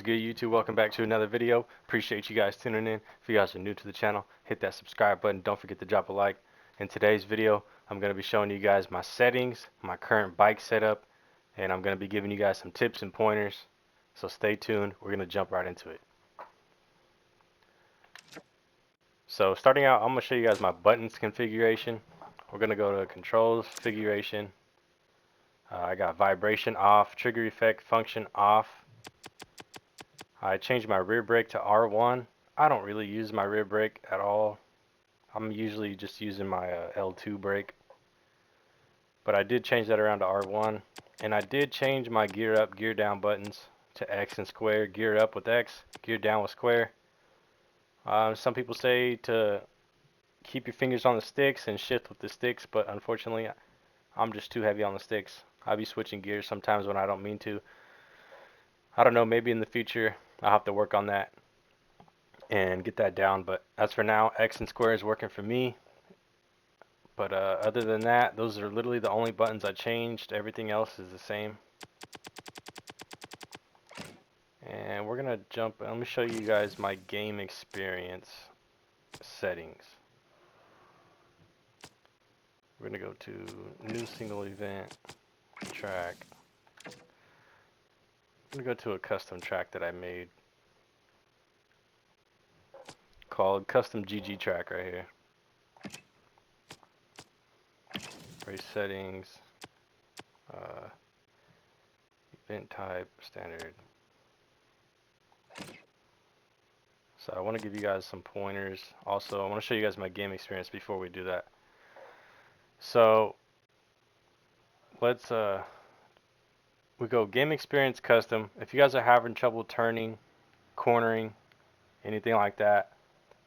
good, YouTube? Welcome back to another video. Appreciate you guys tuning in. If you guys are new to the channel, hit that subscribe button. Don't forget to drop a like. In today's video, I'm going to be showing you guys my settings, my current bike setup, and I'm going to be giving you guys some tips and pointers. So stay tuned. We're going to jump right into it. So starting out, I'm going to show you guys my buttons configuration. We're going to go to controls, configuration. I got vibration off, trigger effect function off. I changed my rear brake to R1. I don't really use my rear brake at all. I'm usually just using my L2 brake. But I did change that around to R1. And I did change my gear up, gear down buttons to X and square. Gear up with X, gear down with square. Some people say to keep your fingers on the sticks and shift with the sticks, but unfortunately I'm just too heavy on the sticks. I'll be switching gears sometimes when I don't mean to. I don't know, maybe in the future I'll have to work on that and get that down, but as for now, X and square is working for me. But other than that, those are literally the only buttons I changed. Everything else is the same. And we're gonna jump, let me show you guys my game experience settings. We're gonna go to new single event track. I'm gonna go to a custom track that I made called custom GG track right here. Race settings, event type, standard. So I want to give you guys some pointers. Also, I want to show you guys my game experience before we do that. So let's we go game experience custom. If you guys are having trouble turning, cornering, anything like that,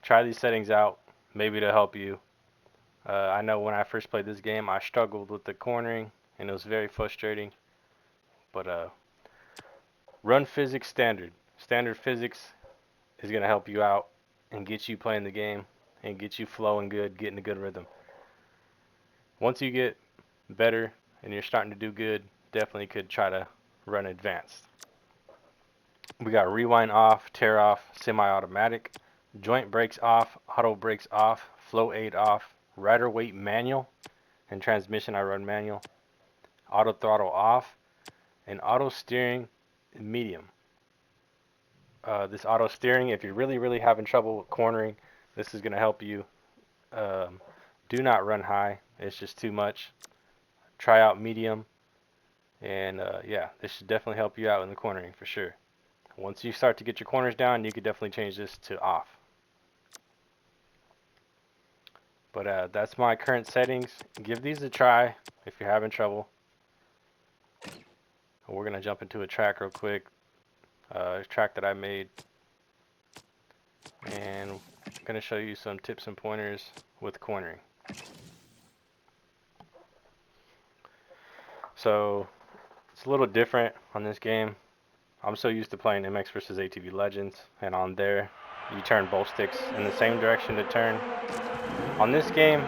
try these settings out. Maybe to help you. I know when I first played this game, I struggled with the cornering, and it was very frustrating. But run physics standard. Standard physics is going to help you out and get you playing the game and get you flowing good, getting a good rhythm. Once you get better and you're starting to do good, definitely could try to run advanced. We got rewind off, tear off, semi-automatic, joint brakes off, auto brakes off, flow aid off, rider weight manual, and transmission I run manual, auto throttle off, and auto steering medium. This auto steering, if you're really having trouble with cornering, this is going to help you. Do not run high, it's just too much. Try out medium, and yeah, this should definitely help you out in the cornering for sure. Once you start to get your corners down, you could definitely change this to off. But that's my current settings. Give these a try if you're having trouble. We're going to jump into a track real quick. A track that I made. And I'm going to show you some tips and pointers with cornering. So it's a little different on this game. I'm so used to playing MX versus ATV Legends, and on there you turn both sticks in the same direction to turn. On this game,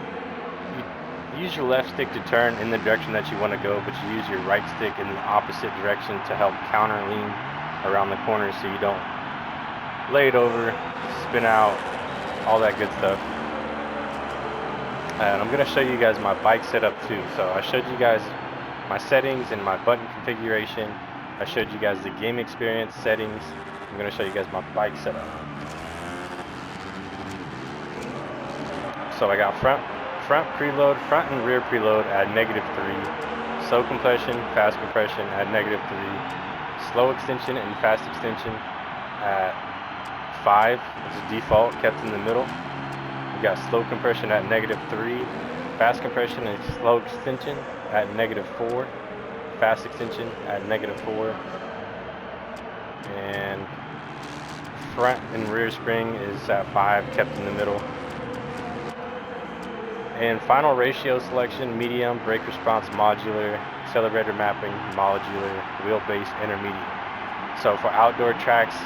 you use your left stick to turn in the direction that you want to go, but you use your right stick in the opposite direction to help counter lean around the corners so you don't lay it over, spin out, all that good stuff. And I'm going to show you guys my bike setup too. So I showed you guys my settings and my button configuration. I showed you guys the game experience settings. I'm going to show you guys my bike setup. So I got front preload, front and rear preload at -3, slow compression, fast compression at -3, slow extension and fast extension at 5, which is default, kept in the middle. We got slow compression at -3, fast compression and slow extension at -4, fast extension at -4, and front and rear spring is at 5, kept in the middle. And final ratio selection, medium, brake response modular, accelerator mapping modular, wheelbase intermediate. So for outdoor tracks,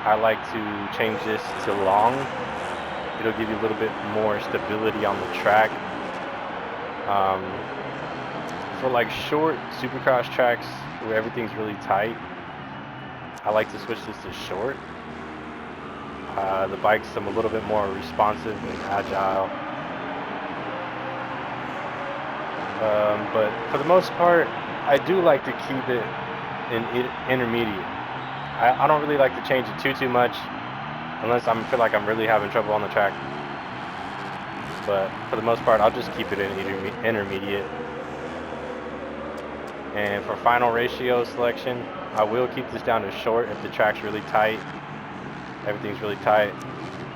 I like to change this to long. It'll give you a little bit more stability on the track. For like short Supercross tracks where everything's really tight, I like to switch this to short. The bike's a little bit more responsive and agile. But for the most part, I do like to keep it in intermediate. I don't really like to change it too much unless I feel like I'm really having trouble on the track. But for the most part, I'll just keep it in intermediate. And for final ratio selection, I will keep this down to short if the track's really tight. Everything's really tight.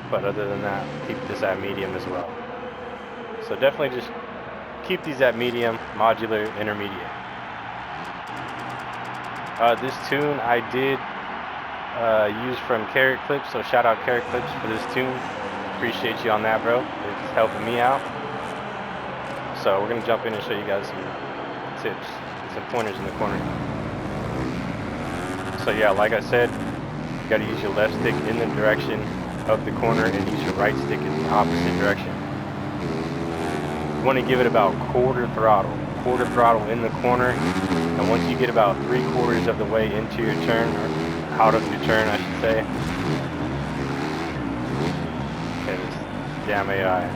But other than that, keep this at medium as well. So definitely just keep these at medium, modular, intermediate. This tune I did use from Carrot Clips, so shout out Carrot Clips for this tune. Appreciate you on that, bro. It's helping me out. So we're gonna jump in and show you guys some tips, some pointers in the corner. So yeah, like I said, you gotta use your left stick in the direction of the corner and use your right stick in the opposite direction. You want to give it about quarter throttle in the corner, and once you get about 3/4 of the way into your turn, or out of your turn I should say. Okay, this damn AI.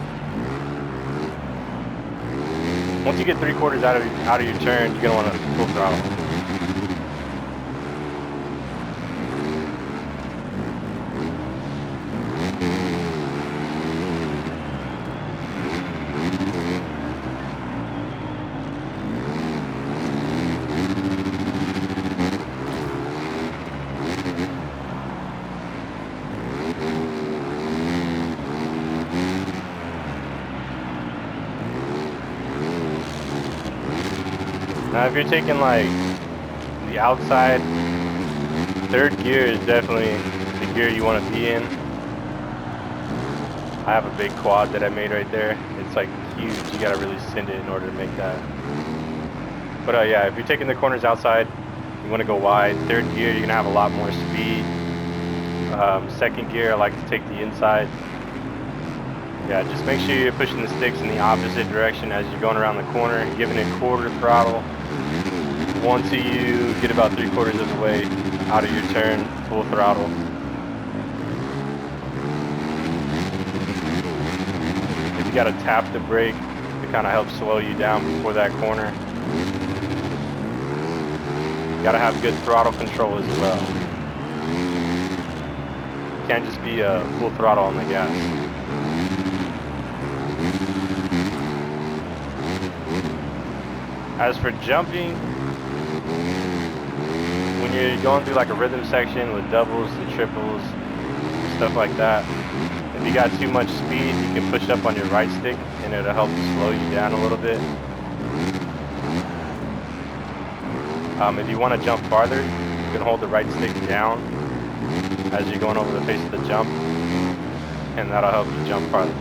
Once you get 3/4 out of your turn, you're gonna want to full throttle. Now if you're taking like the outside, third gear is definitely the gear you want to be in. I have a big quad that I made right there. It's like huge, you gotta really send it in order to make that. But yeah, if you're taking the corners outside, you want to go wide. Third gear, you're gonna have a lot more speed. Second gear, I like to take the inside. Yeah, just make sure you're pushing the sticks in the opposite direction as you're going around the corner, giving it quarter throttle. Once you get about 3/4 of the way out of your turn, full throttle. If you gotta tap the brake, it kind of helps slow you down before that corner. You gotta have good throttle control as well. You can't just be full throttle on the gas. As for jumping, when you're going through like a rhythm section with doubles and triples, stuff like that, if you got too much speed, you can push up on your right stick and it'll help slow you down a little bit. If you want to jump farther, you can hold the right stick down as you're going over the face of the jump, and that'll help you jump farther.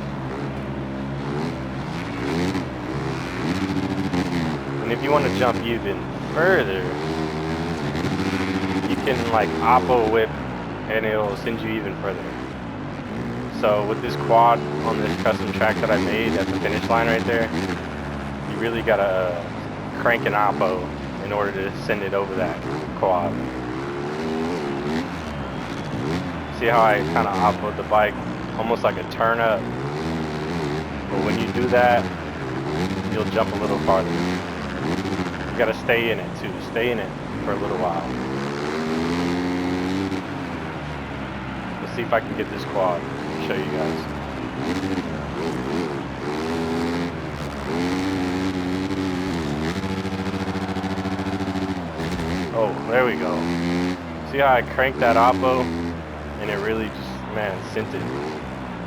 And if you want to jump even further, you can like oppo whip and it'll send you even further. So with this quad on this custom track that I made at the finish line right there, you really gotta crank an oppo in order to send it over that quad. See how I kind of oppoed the bike, almost like a turn up. But when you do that, you'll jump a little farther. You gotta stay in it too. Stay in it for a little while. Let's see if I can get this quad and show you guys. Oh, there we go. See how I cranked that oppo and it really just, man, sent it.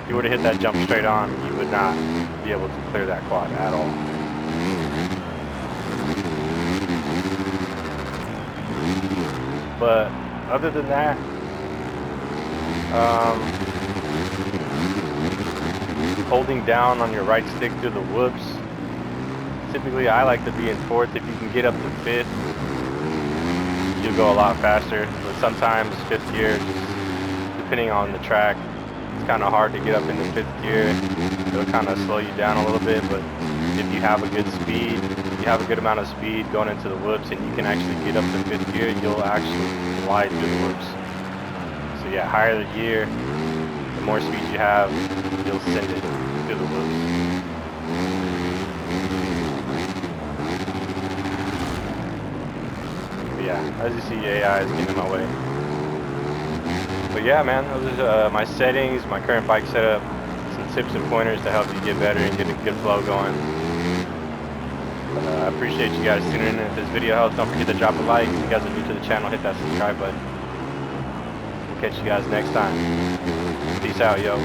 If you were to hit that jump straight on, you would not be able to clear that quad at all. But other than that, holding down on your right stick through the whoops. Typically, I like to be in fourth. If you can get up to fifth, you'll go a lot faster. But sometimes fifth gear, depending on the track, it's kind of hard to get up into fifth gear. It'll kind of slow you down a little bit. But if you have a good speed, you have a good amount of speed going into the whoops and you can actually get up to 5th gear, you'll actually glide through the whoops. So yeah, higher the gear, the more speed you have, you'll send it through the whoops. But yeah, as you see, AI is getting in my way. But yeah, man, those are my settings, my current bike setup, some tips and pointers to help you get better and get a good flow going. But I appreciate you guys tuning in. If this video helps, don't forget to drop a like. If you guys are new to the channel, hit that subscribe button. We'll catch you guys next time. Peace out, yo.